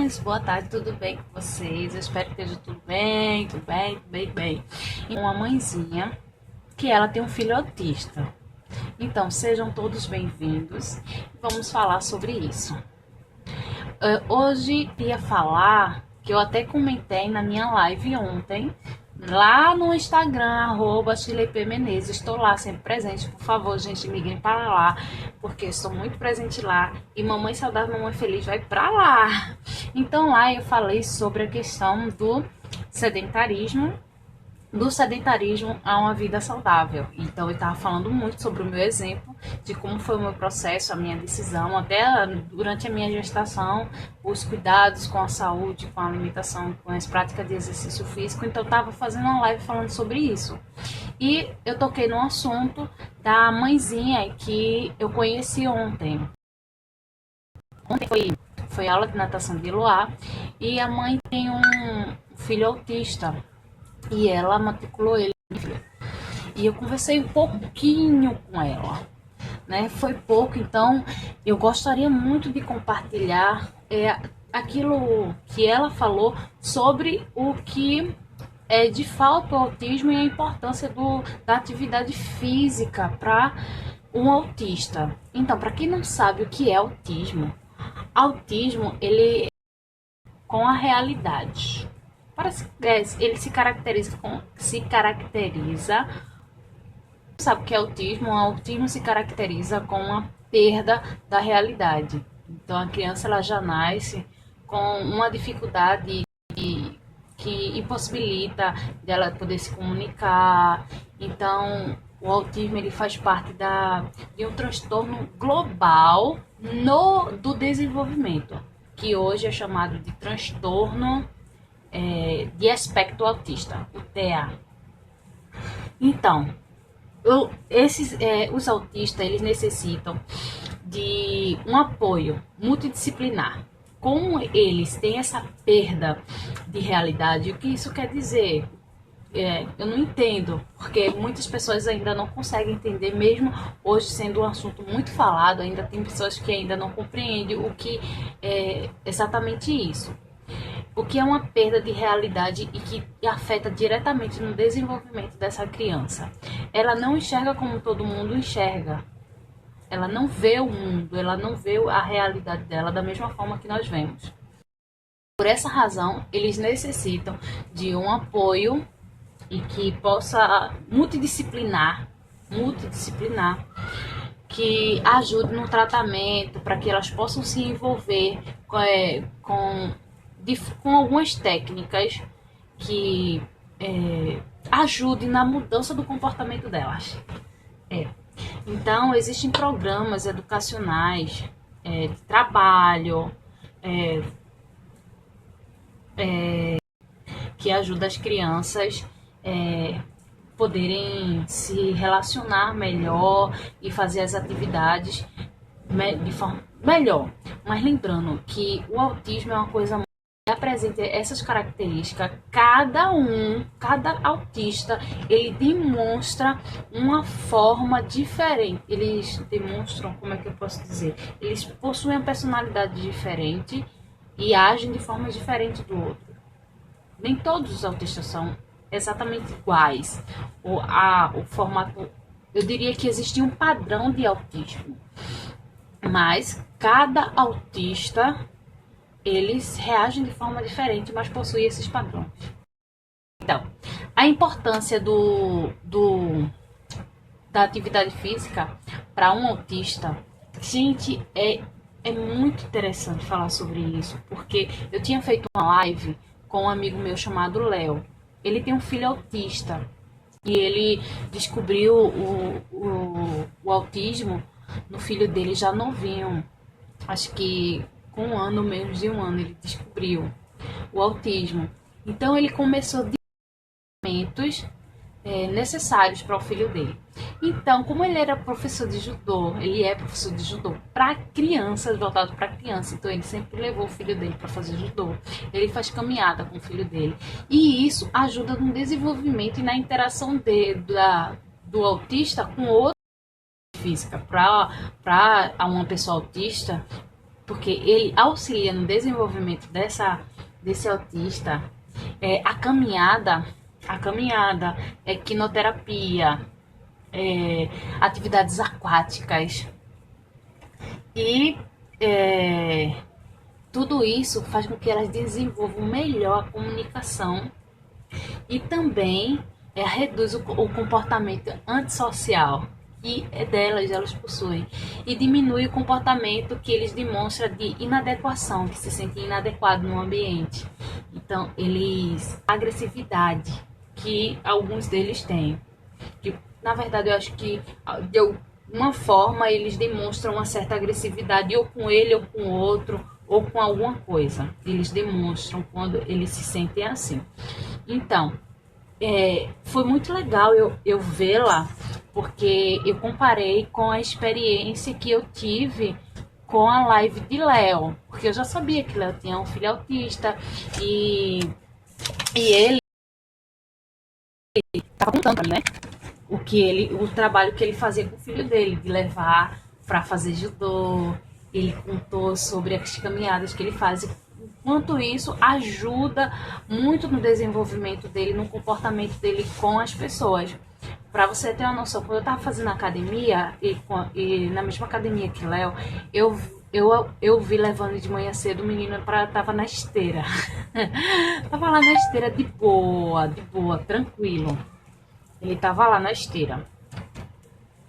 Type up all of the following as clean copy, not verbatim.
mamães, boa tarde, tudo bem com vocês? Eu espero que esteja tudo bem, tudo bem, tudo bem, bem. E uma mãezinha que ela tem um filho autista. Então, sejam todos bem-vindos. Vamos falar sobre isso. Hoje ia falar que eu até comentei na minha live ontem, lá no Instagram, @ShirleyPMenezes. Estou lá sempre presente. Por favor, gente, migrem para lá, porque estou muito presente lá. E Mamãe Saudável, Mamãe Feliz vai para lá. Então lá eu falei sobre a questão do sedentarismo a uma vida saudável. Então eu estava falando muito sobre o meu exemplo, de como foi o meu processo, a minha decisão, até durante a minha gestação, os cuidados com a saúde, com a alimentação, com as práticas de exercício físico. Então eu estava fazendo uma live falando sobre isso. E eu toquei no assunto da mãezinha que eu conheci ontem. Ontem foi aula de natação de Luar, e a mãe tem um filho autista, e ela matriculou ele. E eu conversei um pouquinho com ela, né? Foi pouco, então eu gostaria muito de compartilhar aquilo que ela falou sobre o que é de fato o autismo e a importância da atividade física para um autista. Então, para quem não sabe o que é autismo ele com a realidade. Ele sabe o que é autismo? O autismo se caracteriza com uma perda da realidade. Então a criança ela já nasce com uma dificuldade que impossibilita dela poder se comunicar. Então o autismo ele faz parte de um transtorno global do desenvolvimento, que hoje é chamado de transtorno de espectro autista, o TEA. Então, os autistas eles necessitam de um apoio multidisciplinar. Como eles têm essa perda de realidade, o que isso quer dizer? Eu não entendo, porque muitas pessoas ainda não conseguem entender, mesmo hoje sendo um assunto muito falado, ainda tem pessoas que ainda não compreendem o que é exatamente isso. O que é uma perda de realidade e que afeta diretamente no desenvolvimento dessa criança. Ela não enxerga como todo mundo enxerga. Ela não vê o mundo, ela não vê a realidade dela da mesma forma que nós vemos. Por essa razão, eles necessitam de um apoio e que possa multidisciplinar, que ajude no tratamento, para que elas possam se envolver com algumas técnicas que ajudem na mudança do comportamento delas. Então, existem programas educacionais, de trabalho, que ajudam as crianças poderem se relacionar melhor e fazer as atividades de forma melhor. Mas lembrando que o autismo é uma coisa que apresenta essas características. Cada autista, ele demonstra uma forma diferente. Eles demonstram, como é que eu posso dizer? Eles possuem uma personalidade diferente e agem de forma diferente do outro. Nem todos os autistas são exatamente iguais. O formato, eu diria que existe um padrão de autismo, mas cada autista eles reagem de forma diferente, mas possuem esses padrões. Então, a importância da atividade física para um autista, gente, é muito interessante falar sobre isso, porque eu tinha feito uma live com um amigo meu chamado Léo. Ele tem um filho autista e ele descobriu o autismo no filho dele já novinho. Acho que com menos de um ano, ele descobriu o autismo. Então ele começou de tratamentos necessários para o filho dele. Então, como ele era professor de judô, ele é professor de judô para crianças, voltado para criança, então ele sempre levou o filho dele para fazer judô. Ele faz caminhada com o filho dele. E isso ajuda no desenvolvimento e na interação do autista com outra física. Para uma pessoa autista, porque ele auxilia no desenvolvimento desse autista, a caminhada, quinoterapia, atividades aquáticas e tudo isso faz com que elas desenvolvam melhor a comunicação e também reduz o comportamento antissocial que elas possuem e diminui o comportamento que eles demonstram de inadequação, que se sentem inadequados no ambiente. Então, a agressividade que alguns deles têm, que na verdade eu acho que de alguma forma eles demonstram uma certa agressividade ou com ele ou com o outro ou com alguma coisa. Eles demonstram quando eles se sentem assim. Então, foi muito legal eu vê-la, porque eu comparei com a experiência que eu tive com a live de Léo, porque eu já sabia que Léo tinha um filho autista e ele estava contando pra mim, né? O trabalho que ele fazia com o filho dele, de levar para fazer judô. Ele contou sobre as caminhadas que ele faz. Enquanto isso ajuda muito no desenvolvimento dele, no comportamento dele com as pessoas. Para você ter uma noção, quando eu estava fazendo academia, e na mesma academia que Léo, eu vi levando de manhã cedo o menino tava na esteira. Tava lá na esteira de boa, tranquilo. Ele tava lá na esteira,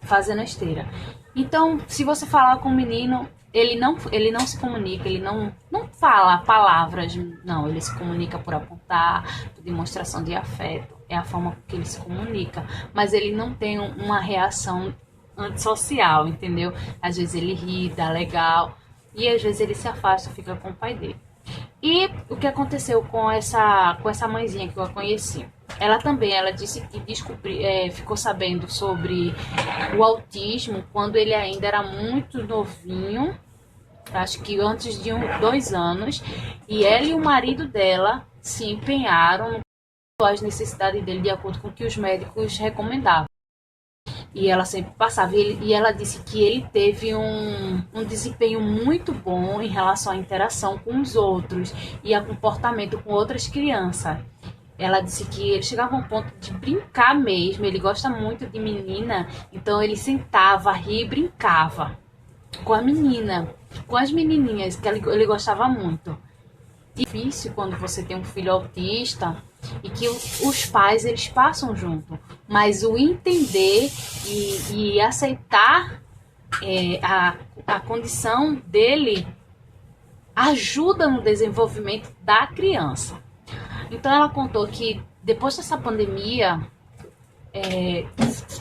fazendo a esteira. Então, se você falar com o menino, ele não se comunica, ele não fala palavras, não, ele se comunica por apontar, por demonstração de afeto, é a forma que ele se comunica, mas ele não tem uma reação antissocial, entendeu? Às vezes ele ri, dá legal, e às vezes ele se afasta, fica com o pai dele. E o que aconteceu com essa mãezinha que eu conheci? Ela disse que ficou sabendo sobre o autismo quando ele ainda era muito novinho, acho que antes de 2 anos, e ela e o marido dela se empenharam as necessidades dele de acordo com o que os médicos recomendavam. E ela sempre passava. E ela disse que ele teve um desempenho muito bom em relação à interação com os outros e a comportamento com outras crianças. Ela disse que ele chegava a um ponto de brincar mesmo. Ele gosta muito de menina, então ele sentava, ria e brincava com a menina, com as menininhas, que ele gostava muito. Difícil quando você tem um filho autista e que os pais eles passam junto, mas o entender e aceitar a condição dele ajuda no desenvolvimento da criança. Então ela contou que depois dessa pandemia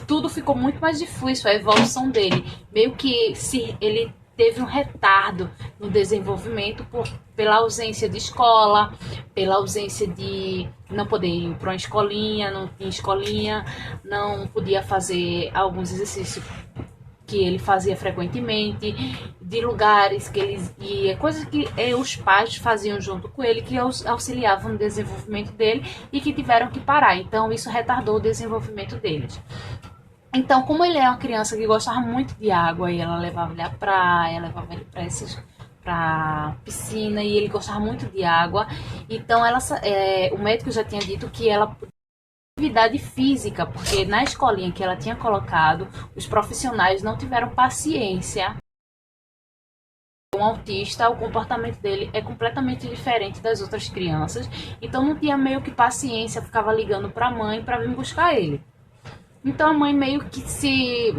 tudo ficou muito mais difícil, a evolução dele, meio que ele teve um retardo no desenvolvimento pela ausência de escola, pela ausência de não poder ir para uma escolinha, não tinha escolinha, não podia fazer alguns exercícios que ele fazia frequentemente, de lugares que ele ia, coisas que os pais faziam junto com ele, que auxiliavam no desenvolvimento dele e que tiveram que parar. Então isso retardou o desenvolvimento deles. Então, como ele é uma criança que gostava muito de água, e ela levava ele à praia, levava ele para piscina, e ele gostava muito de água, então o médico já tinha dito que ela atividade física, porque na escolinha que ela tinha colocado, os profissionais não tiveram paciência. Um autista, o comportamento dele é completamente diferente das outras crianças, então não tinha meio que paciência, ficava ligando para a mãe para vir buscar ele. Então a mãe meio que se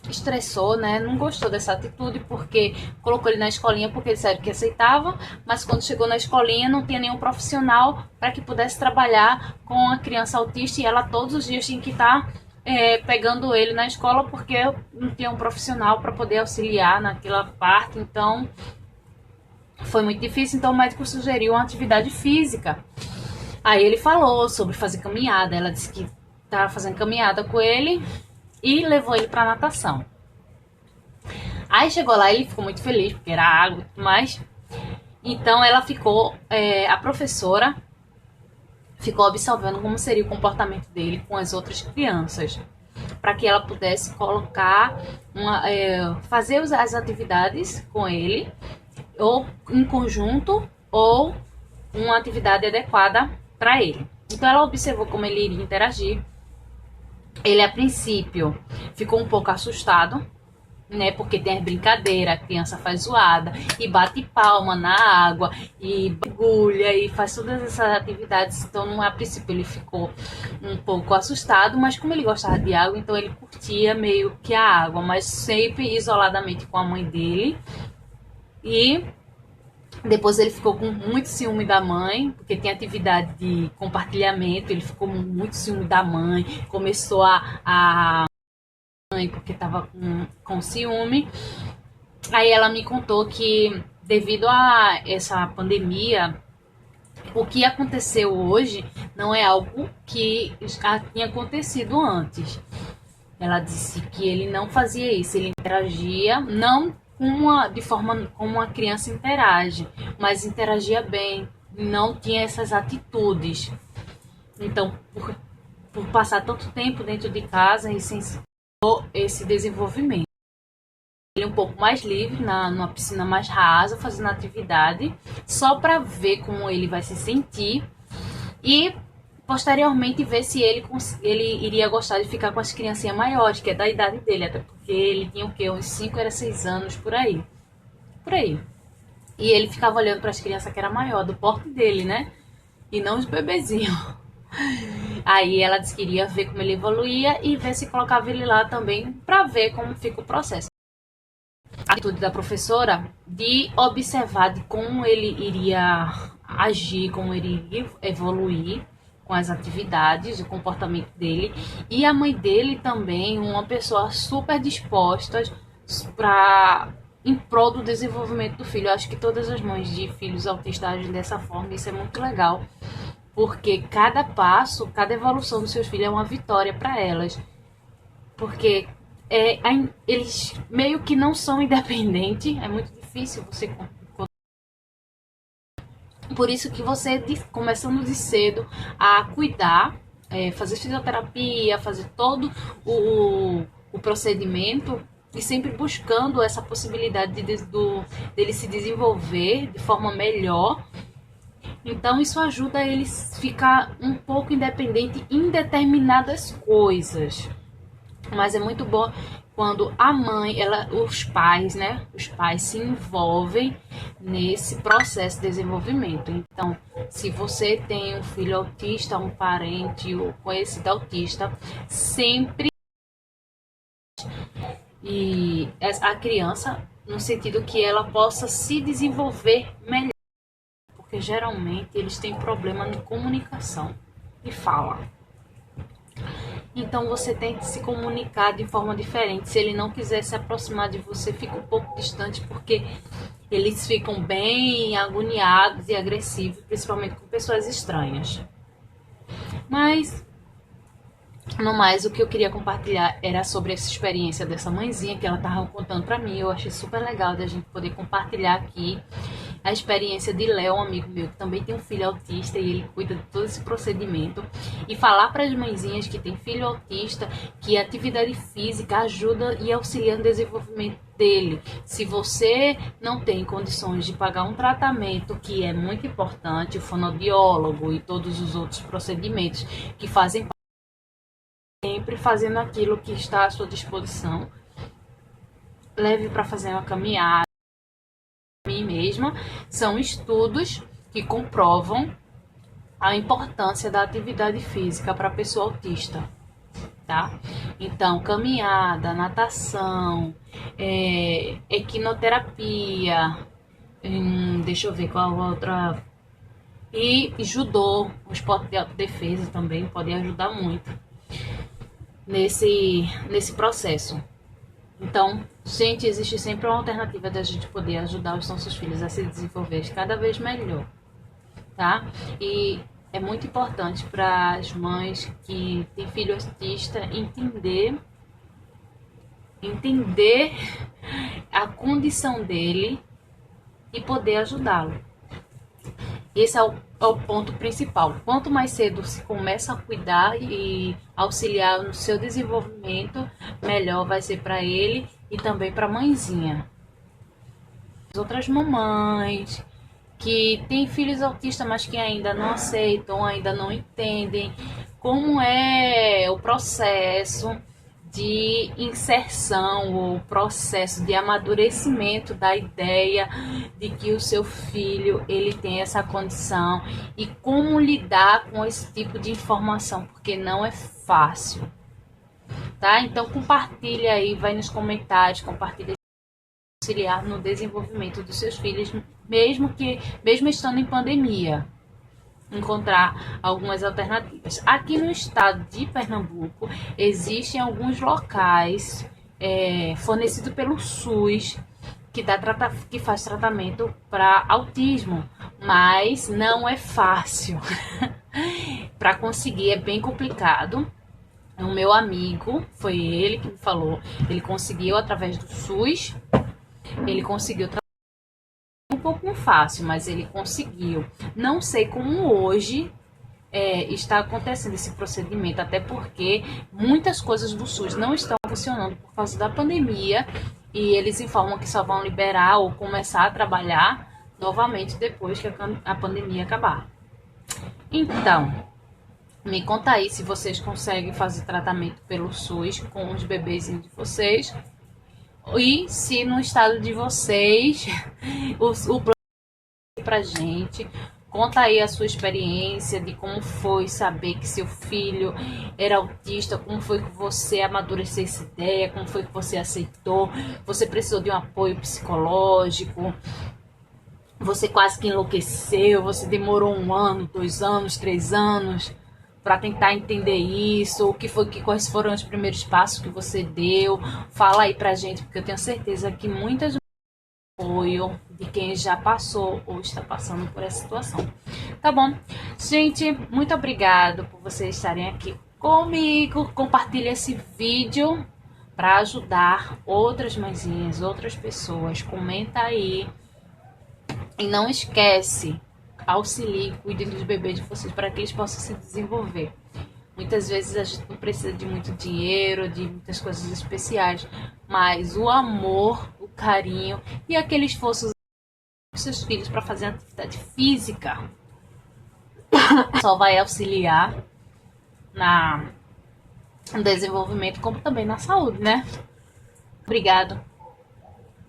estressou, né? Não gostou dessa atitude, porque colocou ele na escolinha porque ele disseram que aceitava, mas quando chegou na escolinha não tinha nenhum profissional para que pudesse trabalhar com a criança autista, e ela todos os dias tinha que estar pegando ele na escola porque não tinha um profissional para poder auxiliar naquela parte. Então foi muito difícil, então o médico sugeriu uma atividade física. Aí ele falou sobre fazer caminhada, ela disse que estava fazendo caminhada com ele e levou ele para natação. Aí chegou lá, ele ficou muito feliz porque era água e tudo mais. Então ela ficou, a professora ficou observando como seria o comportamento dele com as outras crianças. para que ela pudesse colocar fazer as atividades com ele, ou em conjunto, ou uma atividade adequada para ele. Então ela observou como ele iria interagir. Ele, a princípio, ficou um pouco assustado, né? Porque tem as brincadeiras, a criança faz zoada e bate palma na água e mergulha e faz todas essas atividades. Então, a princípio, ele ficou um pouco assustado, mas como ele gostava de água, então ele curtia meio que a água, mas sempre isoladamente com a mãe dele. E depois ele ficou com muito ciúme da mãe, porque tem atividade de compartilhamento, ele ficou com muito ciúme da mãe, começou a porque estava com ciúme. Aí ela me contou que devido a essa pandemia, o que aconteceu hoje não é algo que já tinha acontecido antes. Ela disse que ele não fazia isso, ele interagia, não de forma como uma criança interage, mas interagia bem, não tinha essas atitudes. Então, por passar tanto tempo dentro de casa e sem esse desenvolvimento. Ele é um pouco mais livre, numa piscina mais rasa, fazendo atividade, só para ver como ele vai se sentir e posteriormente ver se ele iria gostar de ficar com as criancinhas maiores, que é da idade dele, até porque ele tinha o quê? Uns 5 a 6 anos por aí. E ele ficava olhando para as crianças que era maior, do porte dele, né? E não os bebezinhos. Aí ela disse que iria ver como ele evoluía e ver se colocava ele lá também para ver como fica o processo. A atitude da professora de observar de como ele iria agir, como ele iria evoluir com as atividades, o comportamento dele. E a mãe dele também, uma pessoa super disposta em prol do desenvolvimento do filho. Eu acho que todas as mães de filhos autistas agem dessa forma, isso é muito legal. Porque cada passo, cada evolução dos seus filhos é uma vitória para elas. Porque eles meio que não são independentes, é muito difícil você. Por isso que você, começando de cedo a cuidar, fazer fisioterapia, fazer todo o procedimento e sempre buscando essa possibilidade dele se desenvolver de forma melhor. Então isso ajuda eles a ficar um pouco independente em determinadas coisas. Mas é muito bom quando a mãe, os pais se envolvem nesse processo de desenvolvimento. Então, se você tem um filho autista, um parente ou conhecido autista, sempre e a criança, no sentido que ela possa se desenvolver melhor. Porque geralmente eles têm problema de comunicação e fala. Então você tem que se comunicar de forma diferente. Se ele não quiser se aproximar de você, fica um pouco distante, porque eles ficam bem agoniados e agressivos, principalmente com pessoas estranhas. Mas, no mais, o que eu queria compartilhar era sobre essa experiência dessa mãezinha que ela estava contando para mim. Eu achei super legal da gente poder compartilhar aqui a experiência de Léo, um amigo meu que também tem um filho autista e ele cuida de todo esse procedimento, e falar para as mãezinhas que tem filho autista que a atividade física ajuda e auxilia no desenvolvimento dele. Se você não tem condições de pagar um tratamento, que é muito importante, o fonoaudiólogo e todos os outros procedimentos que fazem parte, sempre fazendo aquilo que está à sua disposição, leve para fazer uma caminhada. Mim mesma, são estudos que comprovam a importância da atividade física para a pessoa autista, tá? Então, caminhada, natação, equinoterapia, deixa eu ver qual outra, e judô, o esporte de autodefesa também pode ajudar muito nesse processo. Então, gente, existe sempre uma alternativa da gente poder ajudar os nossos filhos a se desenvolver cada vez melhor, tá? E é muito importante para as mães que têm filho autista entender a condição dele e poder ajudá-lo. Esse é o ponto principal. Quanto mais cedo se começa a cuidar e auxiliar no seu desenvolvimento, melhor vai ser para ele e também para a mãezinha. As outras mamães que têm filhos autistas, mas que ainda não aceitam, ainda não entendem como é o processo de inserção ou processo de amadurecimento da ideia de que o seu filho ele tem essa condição e como lidar com esse tipo de informação, porque não é fácil, tá? Então compartilha aí, vai nos comentários, compartilha auxiliar no desenvolvimento dos seus filhos, mesmo estando em pandemia, encontrar algumas alternativas. Aqui no estado de Pernambuco existem alguns locais fornecidos pelo SUS que faz tratamento para autismo, mas não é fácil. Para conseguir é bem complicado. O meu amigo, foi ele que me falou, ele conseguiu através do SUS, ele conseguiu um pouco fácil, mas ele conseguiu. Não sei como hoje está acontecendo esse procedimento, até porque muitas coisas do SUS não estão funcionando por causa da pandemia e eles informam que só vão liberar ou começar a trabalhar novamente depois que a pandemia acabar. Então, me conta aí se vocês conseguem fazer tratamento pelo SUS com os bebezinhos de vocês e se no estado de vocês o pra gente. Conta aí a sua experiência de como foi saber que seu filho era autista, como foi que você amadureceu essa ideia, como foi que você aceitou, você precisou de um apoio psicológico, você quase que enlouqueceu, você demorou 1 ano, 2 anos, 3 anos para tentar entender isso, quais foram os primeiros passos que você deu. Fala aí pra gente, porque eu tenho certeza que muitas apoio de quem já passou ou está passando por essa situação. Tá bom? Gente, muito obrigado por vocês estarem aqui comigo. Compartilhe esse vídeo para ajudar outras mãezinhas, outras pessoas. Comenta aí. E não esquece, auxilie, cuide dos bebês de vocês para que eles possam se desenvolver. Muitas vezes a gente não precisa de muito dinheiro, de muitas coisas especiais, mas o amor, o carinho e aquele esforço dos seus filhos para fazer atividade física só vai auxiliar no desenvolvimento, como também na saúde, né? Obrigado.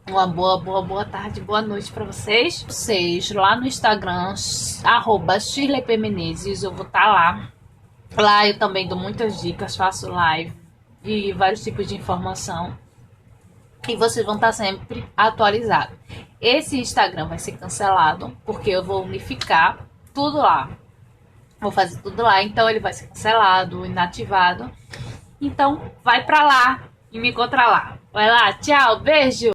Uma boa tarde, boa noite para vocês. Vocês lá no Instagram, @ShirleyPMenezes, eu vou estar lá. Lá eu também dou muitas dicas, faço live e vários tipos de informação. E vocês vão estar sempre atualizados. Esse Instagram vai ser cancelado, porque eu vou unificar tudo lá. Vou fazer tudo lá, então ele vai ser cancelado, inativado. Então vai pra lá e me encontra lá. Vai lá, tchau, beijo!